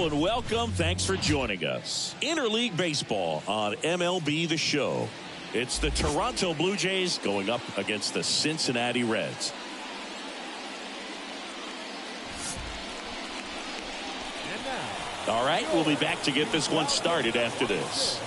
Hello and welcome. Thanks for joining us. Interleague Baseball on MLB The Show. It's the Toronto Blue Jays going up against the Cincinnati Reds. All right, we'll be back to get this one started after this.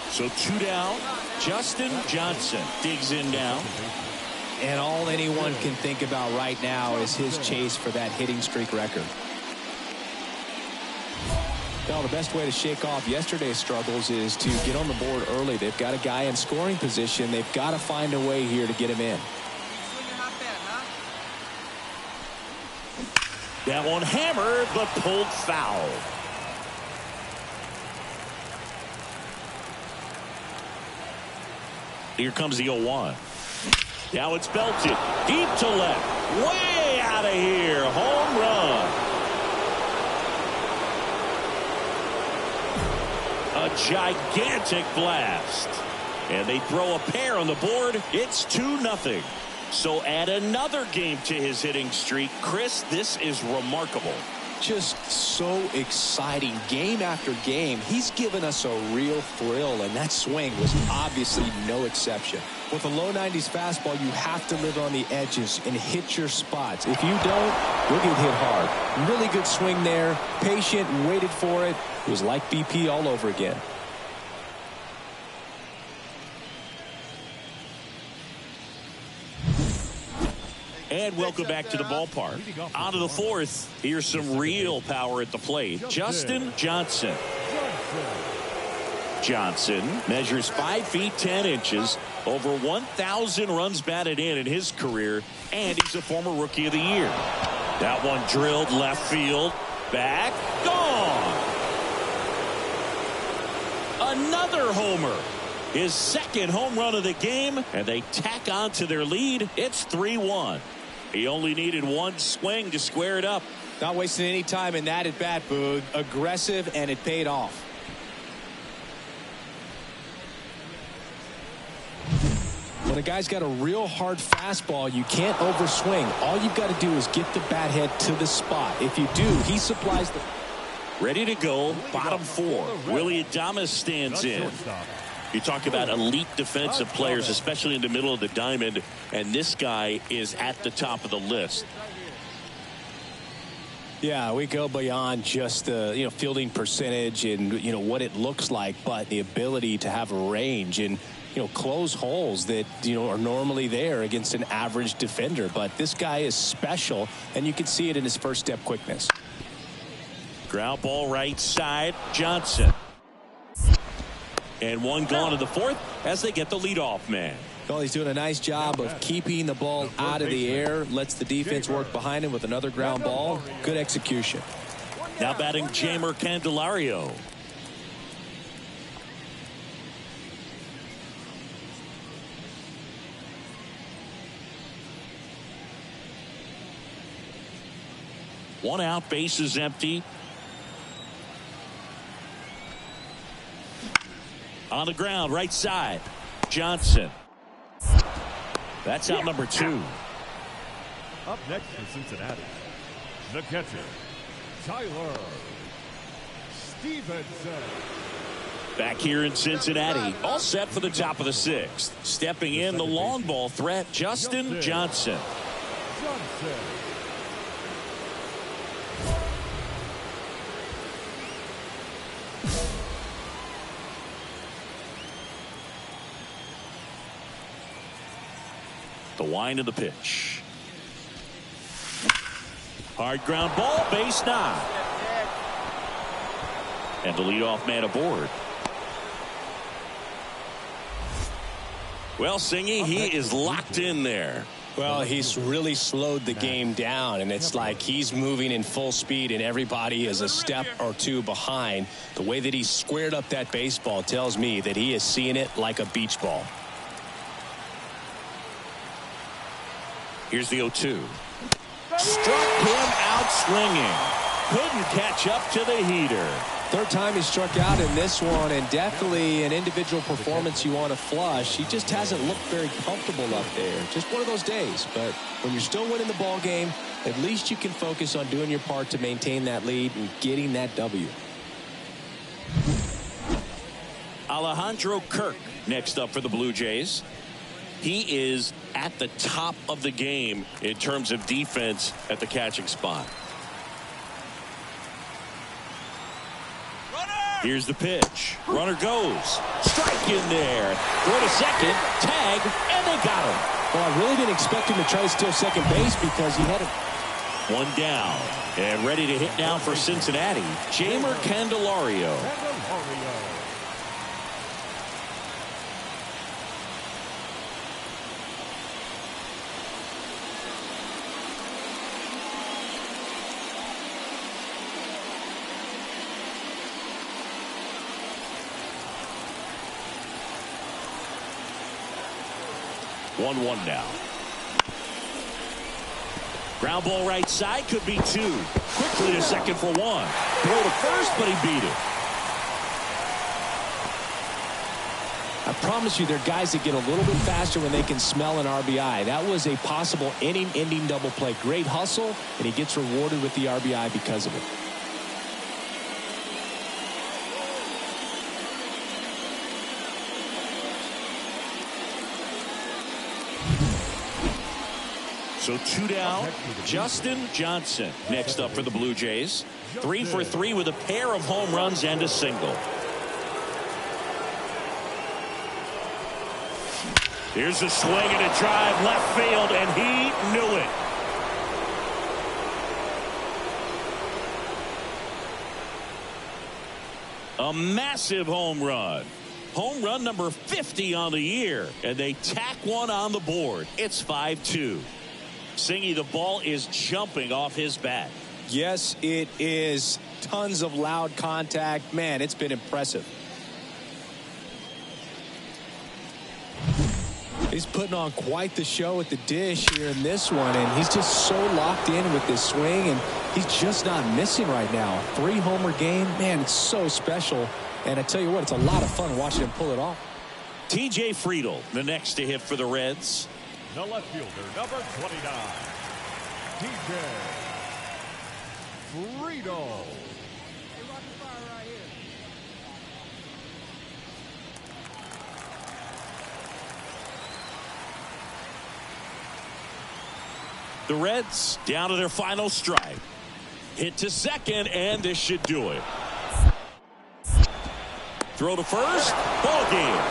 So 2 down. Justin Johnson digs in down. And all anyone can think about right now is his chase for that hitting streak record. Well, the best way to shake off yesterday's struggles is to get on the board early. They've got a guy in scoring position. They've got to find a way here to get him in. That one hammered but pulled foul. Here comes the 0-1. Now it's belted deep to left, way out of here. Home run. A gigantic blast, and they throw a pair on the board. It's 2-0. So add another game to his hitting streak. Chris, this is remarkable. Just so exciting game after game. He's given us a real thrill, and that swing was obviously no exception. With a low 90s fastball, you have to live on the edges and hit your spots. If you don't, you'll get hit hard. Really good swing there. Patient, waited for it. It was like BP all over again. And welcome back to the ballpark. On to the fourth. Here's some real power at the plate. Justin Johnson. Johnson measures 5 feet 10 inches, over 1,000 runs batted in his career, and he's a former Rookie of the Year. That one drilled left field. Back. Gone. Another homer. His second home run of the game, and they tack on to their lead. It's 3-1. He only needed one swing to square it up. Not wasting any time in that at bat, Boog. Aggressive, and it paid off. When a guy's got a real hard fastball, you can't overswing. All you've got to do is get the bat head to the spot. If you do, he supplies the... Ready to go, bottom 4. Willie Adames stands in. You talk about elite defensive players, especially in the middle of the diamond, and this guy is at the top of the list. Yeah, we go beyond just the fielding percentage and what it looks like, but the ability to have a range and close holes that are normally there against an average defender. But this guy is special, and you can see it in his first step quickness. Ground ball right side, Johnson. And one gone in the fourth as they get the leadoff man. Well, he's doing a nice job of keeping the ball out of the air. Lets the defense work behind him with another ground ball. Good execution. Now batting Jamer Candelario. One out, base is empty. On the ground, right side, Johnson. That's out number 2. Up next for Cincinnati, the catcher, Tyler Stevenson. Back here in Cincinnati, all set for the top of the 6th. Stepping in, the long ball threat, Justin Johnson. The wind of the pitch. Hard ground ball, base knock. And the leadoff man aboard. Well, Singy, he is locked in there. Well, he's really slowed the game down, and it's like he's moving in full speed, and everybody is a step or two behind. The way that he squared up that baseball tells me that he is seeing it like a beach ball. Here's the 0-2. Struck him out swinging. Couldn't catch up to the heater. Third time he struck out in this one, and definitely an individual performance you want to flush. He just hasn't looked very comfortable up there. Just one of those days. But when you're still winning the ball game, at least you can focus on doing your part to maintain that lead and getting that W. Alejandro Kirk next up for the Blue Jays. He is at the top of the game in terms of defense at the catching spot. Here's the pitch. Runner goes. Strike in there. Throw to second. Tag. And they got him. Well, I really didn't expect him to try to steal second base because he had a... One down. And ready to hit now for Cincinnati. Jeimer Candelario. 1-1 now. Ground ball right side, could be two. Quickly to second for one. Throw to first, but he beat it. I promise you, there are guys that get a little bit faster when they can smell an RBI. That was a possible inning-ending double play. Great hustle, and he gets rewarded with the RBI because of it. So two down. Justin Johnson next up for the Blue Jays. 3 for 3 with a pair of home runs and a single. Here's a swing and a drive left field, and he knew it. A massive home run. Home run number 50 on the year, and they tack one on the board. It's 5-2. Singy, the ball is jumping off his bat. Yes, it is. Tons of loud contact. Man, it's been impressive. He's putting on quite the show at the dish here in this one, and he's just so locked in with this swing, and he's just not missing right now. 3-homer game, man, it's so special. And I tell you what, it's a lot of fun watching him pull it off. TJ Friedl, the next to hit for the Reds. The left fielder, number 29, TJ Friedl. The Reds down to their final strike. Hit to second, and this should do it. Throw to first, ball game.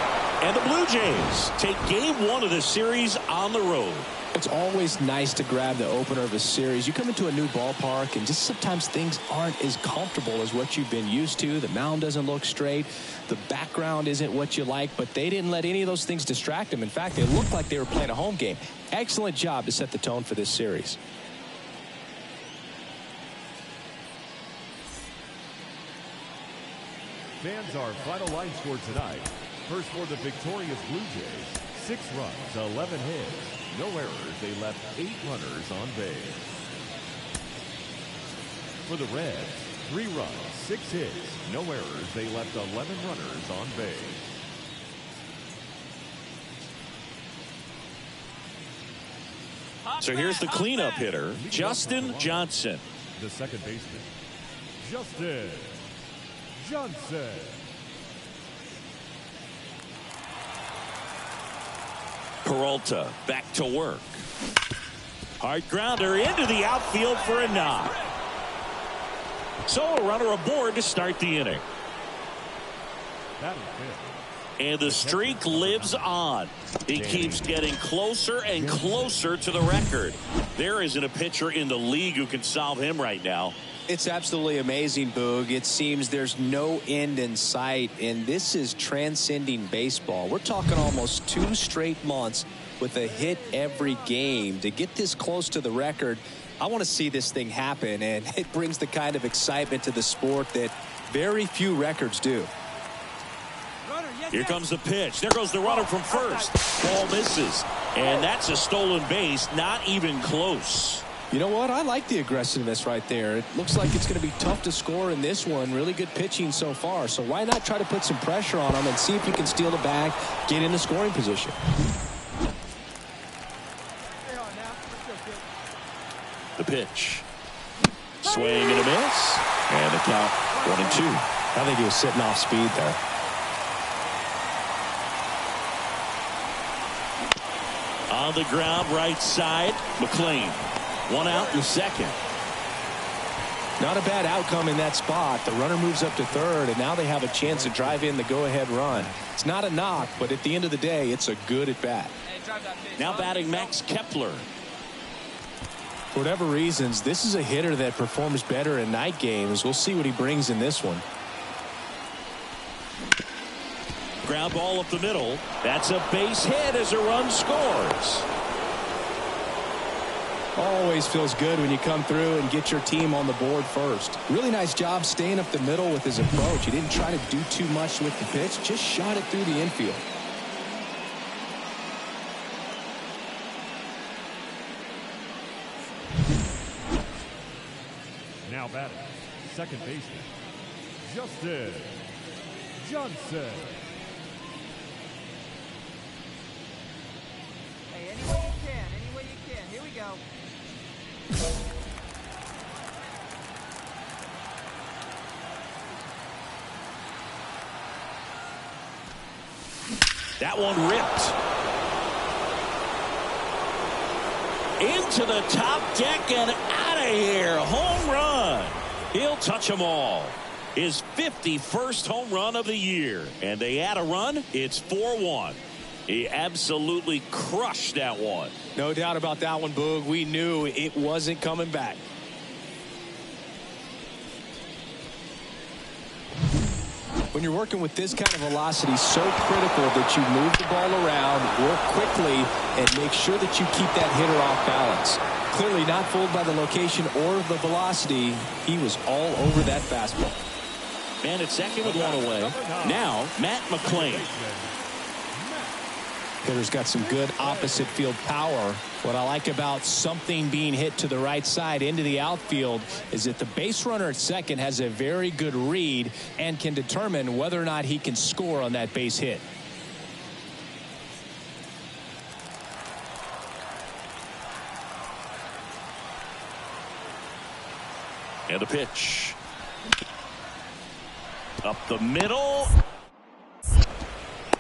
And the Blue Jays take game 1 of the series on the road. It's always nice to grab the opener of a series. You come into a new ballpark, and just sometimes things aren't as comfortable as what you've been used to. The mound doesn't look straight. The background isn't what you like, but they didn't let any of those things distract them. In fact, they looked like they were playing a home game. Excellent job to set the tone for this series. Fans, our final line score tonight. First for the victorious Blue Jays, 6 runs, 11 hits, no errors. They left 8 runners on base. For the Reds, 3 runs, 6 hits, no errors. They left 11 runners on base. So here's the cleanup hitter, Justin Johnson. The second baseman, Justin Johnson. Peralta back to work. Hard grounder into the outfield for a knock. So a runner aboard to start the inning. And the streak lives on. He keeps getting closer and closer to the record. There isn't a pitcher in the league who can solve him right now. It's absolutely amazing, Boog. It seems there's no end in sight, and this is transcending baseball. We're talking almost 2 straight months with a hit every game. To get this close to the record, I want to see this thing happen, and it brings the kind of excitement to the sport that very few records do. Here comes the pitch. There goes the runner from first. Ball misses. And that's a stolen base. Not even close. You know what? I like the aggressiveness right there. It looks like it's going to be tough to score in this one. Really good pitching so far. So why not try to put some pressure on him and see if you can steal the bag, get in the scoring position. The pitch. Swing and a miss. And the count 1-2. I think he was sitting off speed there. On the ground, right side, McLean. One out in the second. Not a bad outcome in that spot. The runner moves up to third, and now they have a chance to drive in the go-ahead run. It's not a knock, but at the end of the day, it's a good at-bat. Now batting Max Kepler. For whatever reasons, this is a hitter that performs better in night games. We'll see what he brings in this one. Ground ball up the middle. That's a base hit as a run scores. Always feels good when you come through and get your team on the board first. Really nice job staying up the middle with his approach. He didn't try to do too much with the pitch, just shot it through the infield. Now batting, second baseman, Justin Johnson. Hey, any way you can, any way you can. Here we go. That one ripped. Into the top deck and out of here. Home run. He'll touch them all. His 51st home run of the year. And they add a run. It's 4-1. He absolutely crushed that one. No doubt about that one, Boog. We knew it wasn't coming back. When you're working with this kind of velocity, so critical that you move the ball around, work quickly, and make sure that you keep that hitter off balance. Clearly not fooled by the location or the velocity. He was all over that fastball. Man at second with one away. Now, Matt McLean. Hitter's got some good opposite field power. What I like about something being hit to the right side into the outfield is that the base runner at second has a very good read and can determine whether or not he can score on that base hit. And a pitch. Up the middle.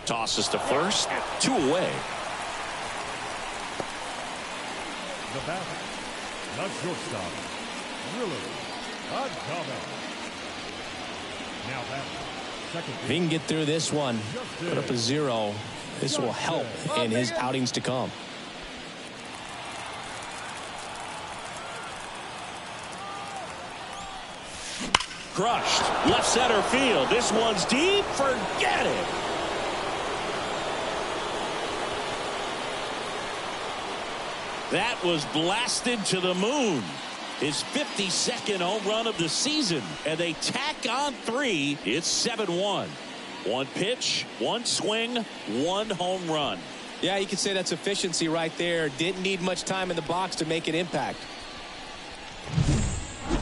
Tosses to first. 2 away. The batter, the shortstop, Willard Adame. Now batting, second If he can get through this one, put up a 0, this will help in his outings to come. Crushed. Left center field. This one's deep. Forget it. That was blasted to the moon. His 52nd home run of the season. And they tack on 3. It's 7-1. One pitch, one swing, one home run. Yeah, you could say that's efficiency right there. Didn't need much time in the box to make an impact.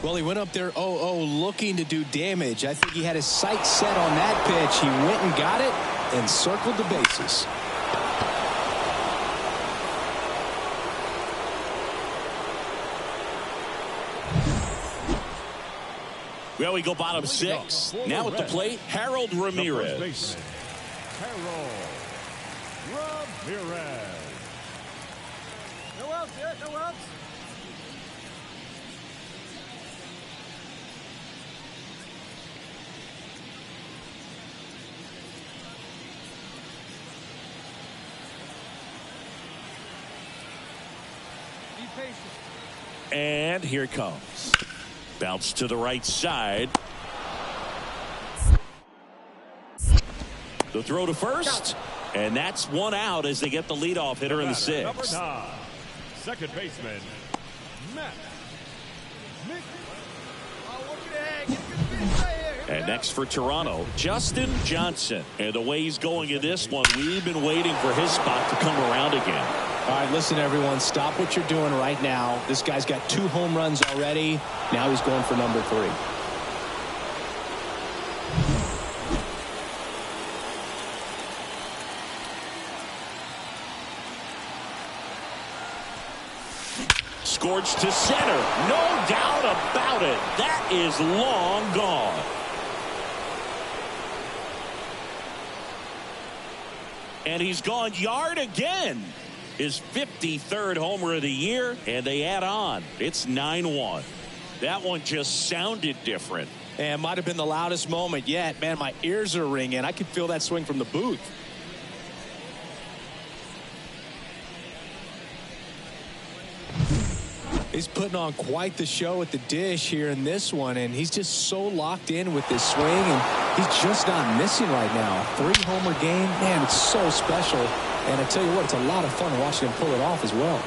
Well, he went up there 0-0 looking to do damage. I think he had his sights set on that pitch. He went and got it and circled the bases. Well, we go bottom 6. Now at the plate, Harold Ramirez. Harold Ramirez. No outs yet, no outs. Be patient. And here it comes. Bounce to the right side. The throw to first. And that's one out as they get the leadoff hitter in the 6th. Number 9, second baseman, Matt Mick. And next for Toronto, Justin Johnson. And the way he's going in this one, we've been waiting for his spot to come around again. All right, listen, everyone. Stop what you're doing right now. This guy's got 2 home runs already. Now he's going for number 3. Scorched to center. No doubt about it. That is long gone. And he's gone yard again. His 53rd homer of the year, and they add on. It's 9-1. That one just sounded different. And might have been the loudest moment yet. Man, my ears are ringing. I could feel that swing from the booth. He's putting on quite the show at the dish here in this one, and he's just so locked in with this swing, and he's just not missing right now. 3-homer game, man, it's so special. And I tell you what, it's a lot of fun watching him pull it off as well.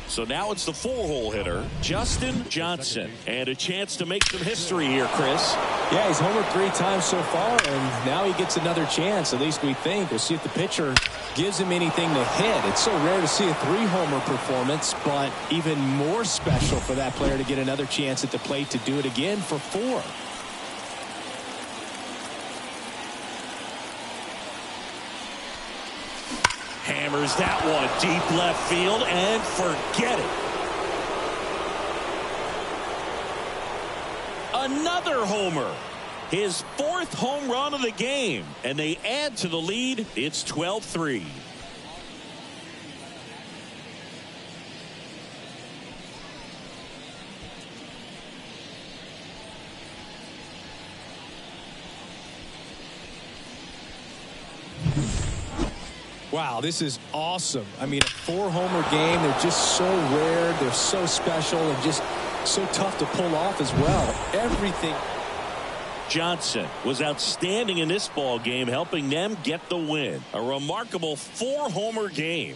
So now it's the 4-hole hitter, Justin Johnson. And a chance to make some history here, Chris. Yeah, he's homered 3 times so far, and now he gets another chance, at least we think. We'll see if the pitcher gives him anything to hit. It's so rare to see a 3-homer performance, but even more special for that player to get another chance at the plate to do it again for 4. Hammers that one deep left field and forget it. Another homer. His 4th home run of the game. And they add to the lead. It's 12-3. Wow, this is awesome. I mean, a 4-homer game. They're just so rare. They're so special and just so tough to pull off as well. Everything. Johnson was outstanding in this ball game, helping them get the win. A remarkable 4-homer game.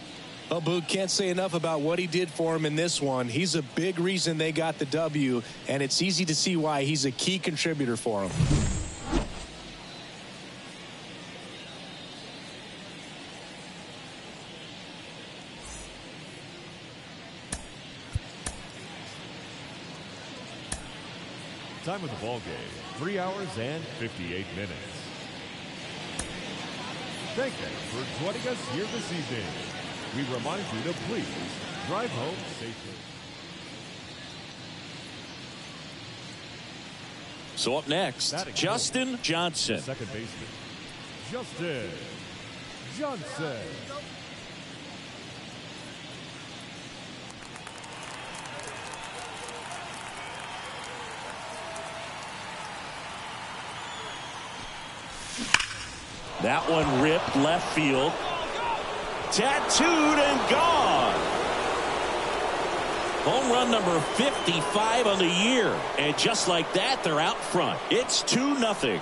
Well, Boog, can't say enough about what he did for him in this one. He's a big reason they got the W, and it's easy to see why he's a key contributor for them. Time of the ball game, 3 hours and 58 minutes. Thank you for joining us here this evening. We remind you to please drive home safely. So up next, Justin Johnson. Second baseman, Justin Johnson. That one ripped left field. Tattooed and gone. Home run number 55 on the year. And just like that, they're out front. It's 2-0.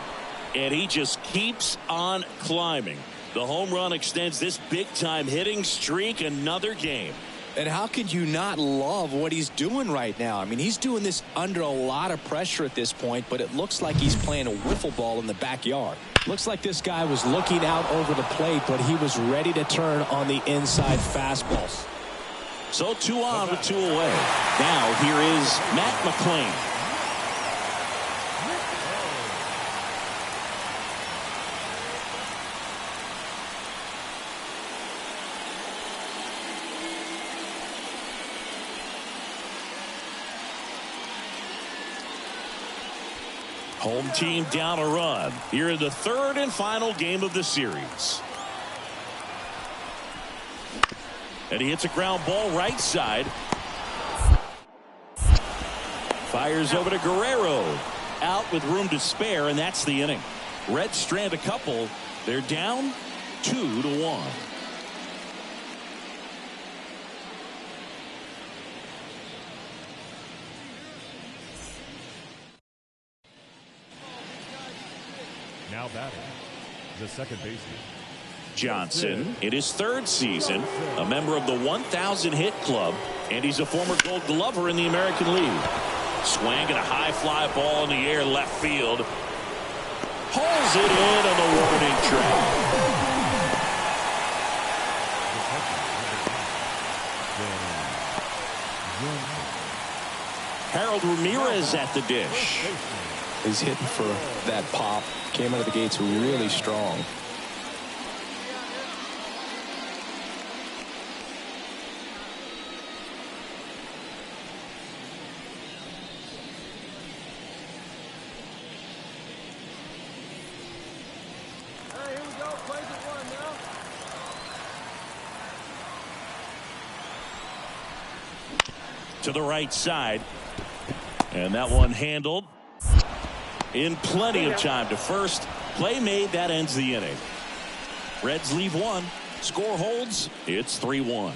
And he just keeps on climbing. The home run extends this big-time hitting streak another game. And how could you not love what he's doing right now? I mean, he's doing this under a lot of pressure at this point, but it looks like he's playing a wiffle ball in the backyard. Looks like this guy was looking out over the plate, but he was ready to turn on the inside fastballs. So 2 on with 2 away. Now here is Matt McClain. Home team down a run here in the 3rd and final game of the series. And he hits a ground ball right side. Fires over to Guerrero. Out with room to spare, and that's the inning. Reds strand a couple. They're down 2-1. Now batting, the second baseman, Johnson in his 3rd season, a member of the 1,000 hit club, and he's a former Gold Glover in the American League. Swinging a high fly ball in the air left field. Pulls it in on the warning track. Harold Ramirez at the dish. He's hitting for that pop. Came out of the gates really strong. Hey, here we go. Plays at one now. To the right side. And that one handled in plenty of time to first. Play made, that ends the inning. Reds leave one. Score holds. It's 3-1.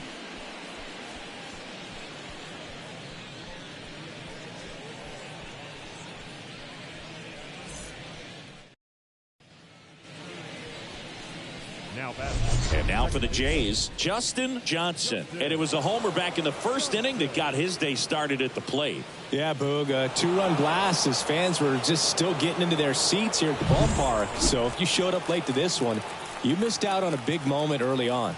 And now for the Jays, Justin Johnson. And it was a homer back in the first inning that got his day started at the plate. Yeah, Boog, a two-run blast as fans were just still getting into their seats here at the ballpark. So if you showed up late to this one, you missed out on a big moment early on.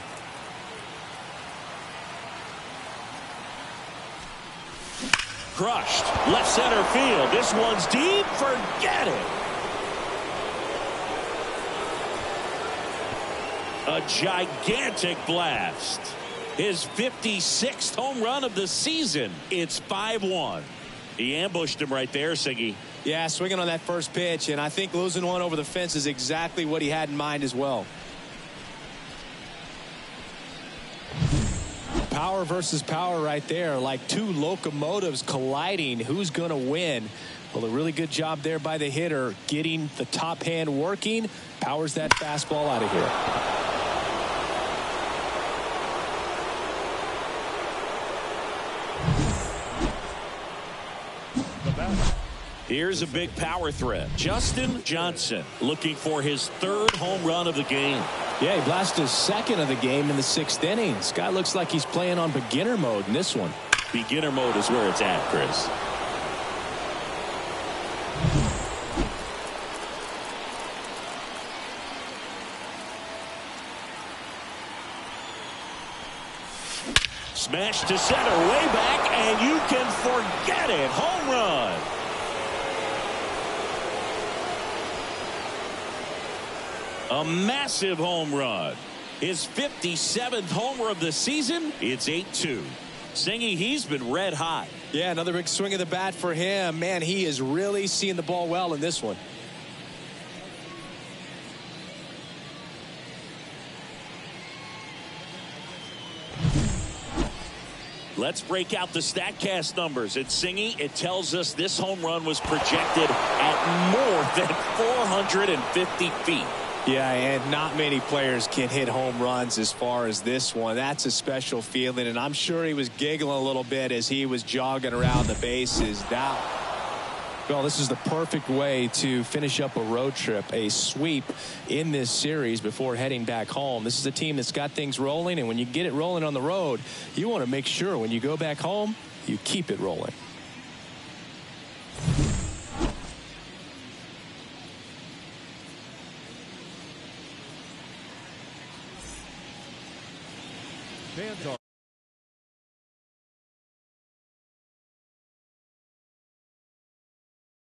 Crushed. Left center field. This one's deep. Forget it. A gigantic blast. His 56th home run of the season. It's 5-1. He ambushed him right there, Siggy. Yeah, swinging on that first pitch, and I think losing one over the fence is exactly what he had in mind as well. Power versus power right there, like two locomotives colliding. Who's going to win? Well, a really good job there by the hitter, getting the top hand working. Powers that fastball out of here. Here's a big power threat. Justin Johnson looking for his third home run of the game. Yeah, he blasted his second of the game in the 6th inning. This guy looks like he's playing on beginner mode in this one. Beginner mode is where it's at, Chris. Smash to center, way back, and you can forget it. Home run. A massive home run. His 57th homer of the season. It's 8-2. Singy, he's been red hot. Yeah, another big swing of the bat for him. Man, he is really seeing the ball well in this one. Let's break out the StatCast numbers. At Singy, it tells us this home run was projected at more than 450 feet. Yeah, and not many players can hit home runs as far as this one. That's a special feeling, and I'm sure he was giggling a little bit as he was jogging around the bases. Well, this is the perfect way to finish up a road trip, a sweep in this series before heading back home. This is a team that's got things rolling, and when you get it rolling on the road, you want to make sure when you go back home, you keep it rolling. Fans are